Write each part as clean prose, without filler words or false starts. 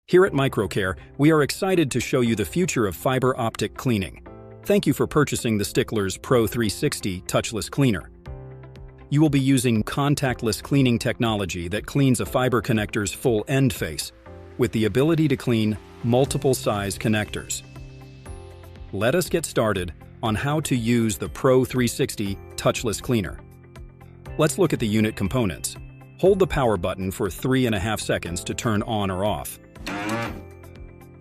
Here at MicroCare, we are excited to show you the future of fiber optic cleaning. Thank you for purchasing the Sticklers Pro360 Touchless Cleaner. You will be using contactless cleaning technology that cleans a fiber connector's full end face, with the ability to clean multiple size connectors. Let us get started on how to use the Pro360 Touchless Cleaner. Let's look at the unit components. Hold the power button for 3.5 seconds to turn on or off.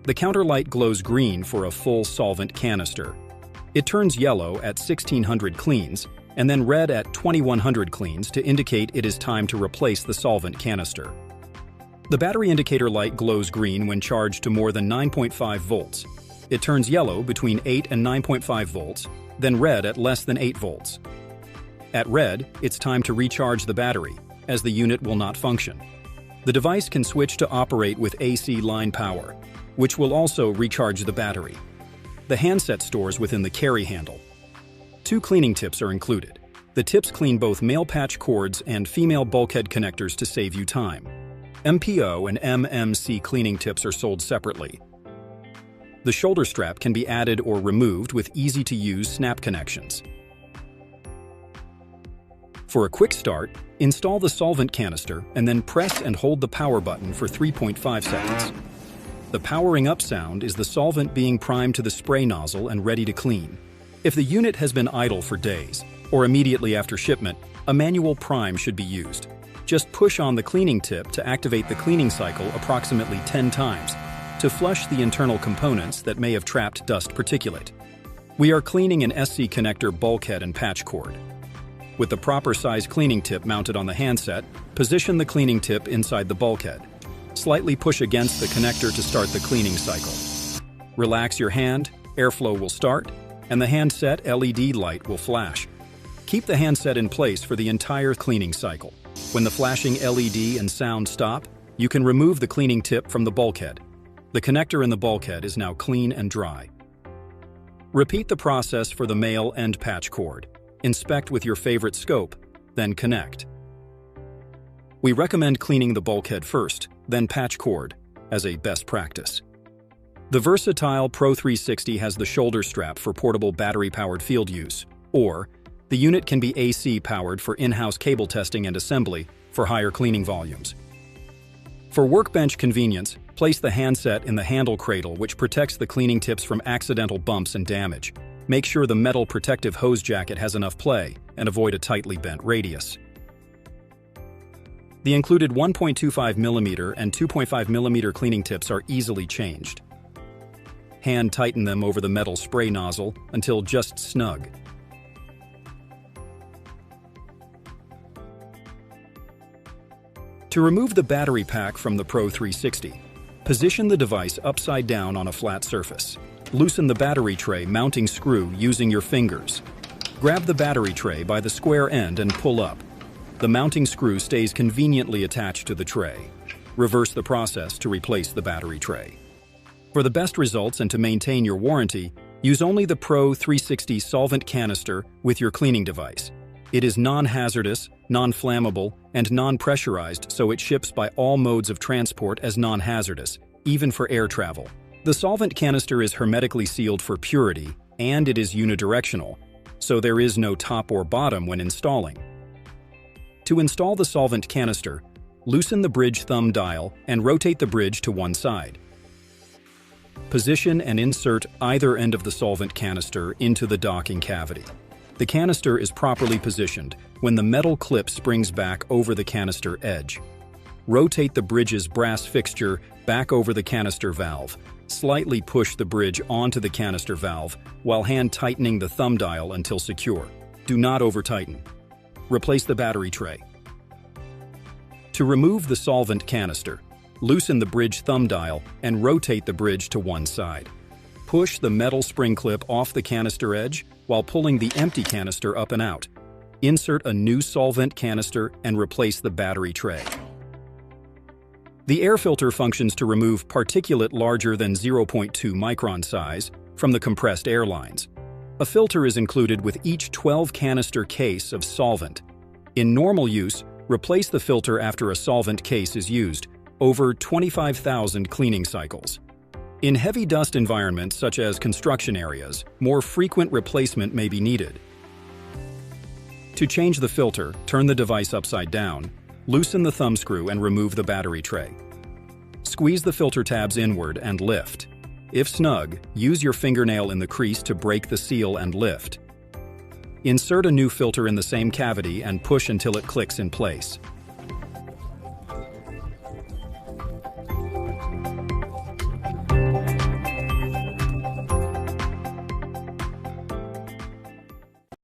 The counter light glows green for a full solvent canister. It turns yellow at 1600 cleans and then red at 2100 cleans to indicate it is time to replace the solvent canister. The battery indicator light glows green when charged to more than 9.5 volts. It turns yellow between 8 and 9.5 volts, then red at less than 8 volts. At red, it's time to recharge the battery, as the unit will not function. The device can switch to operate with AC line power, which will also recharge the battery. The handset stores within the carry handle. 2 cleaning tips are included. The tips clean both male patch cords and female bulkhead connectors to save you time. MPO and MMC cleaning tips are sold separately. The shoulder strap can be added or removed with easy-to-use snap connections. For a quick start, install the solvent canister and then press and hold the power button for 3.5 seconds. The powering up sound is the solvent being primed to the spray nozzle and ready to clean. If the unit has been idle for days, or immediately after shipment, a manual prime should be used. Just push on the cleaning tip to activate the cleaning cycle approximately 10 times to flush the internal components that may have trapped dust particulate. We are cleaning an SC connector bulkhead and patch cord. With the proper size cleaning tip mounted on the handset, position the cleaning tip inside the bulkhead. Slightly push against the connector to start the cleaning cycle. Relax your hand, airflow will start, and the handset LED light will flash. Keep the handset in place for the entire cleaning cycle. When the flashing LED and sound stop, you can remove the cleaning tip from the bulkhead. The connector in the bulkhead is now clean and dry. Repeat the process for the male end patch cord. Inspect with your favorite scope, then connect. We recommend cleaning the bulkhead first, then patch cord, as a best practice. The versatile Pro360 has the shoulder strap for portable battery-powered field use, or the unit can be AC powered for in-house cable testing and assembly for higher cleaning volumes. For workbench convenience, place the handset in the handle cradle, which protects the cleaning tips from accidental bumps and damage. Make sure the metal protective hose jacket has enough play and avoid a tightly bent radius. The included 1.25mm and 2.5mm cleaning tips are easily changed. Hand tighten them over the metal spray nozzle until just snug. To remove the battery pack from the Pro360, position the device upside down on a flat surface. Loosen the battery tray mounting screw using your fingers. Grab the battery tray by the square end and pull up. The mounting screw stays conveniently attached to the tray. Reverse the process to replace the battery tray. For the best results and to maintain your warranty, use only the Pro360 solvent canister with your cleaning device. It is non-hazardous, non-flammable, and non-pressurized, so it ships by all modes of transport as non-hazardous, even for air travel. The solvent canister is hermetically sealed for purity, and it is unidirectional, so there is no top or bottom when installing. To install the solvent canister, loosen the bridge thumb dial and rotate the bridge to one side. Position and insert either end of the solvent canister into the docking cavity. The canister is properly positioned when the metal clip springs back over the canister edge. Rotate the bridge's brass fixture back over the canister valve. Slightly push the bridge onto the canister valve while hand tightening the thumb dial until secure. Do not over-tighten. Replace the battery tray. To remove the solvent canister, loosen the bridge thumb dial and rotate the bridge to one side. Push the metal spring clip off the canister edge while pulling the empty canister up and out. Insert a new solvent canister and replace the battery tray. The air filter functions to remove particulate larger than 0.2 micron size from the compressed air lines. A filter is included with each 12 canister case of solvent. In normal use, replace the filter after a solvent case is used, over 25,000 cleaning cycles. In heavy dust environments such as construction areas, more frequent replacement may be needed. To change the filter, turn the device upside down, loosen the thumb screw and remove the battery tray. Squeeze the filter tabs inward and lift. If snug, use your fingernail in the crease to break the seal and lift. Insert a new filter in the same cavity and push until it clicks in place.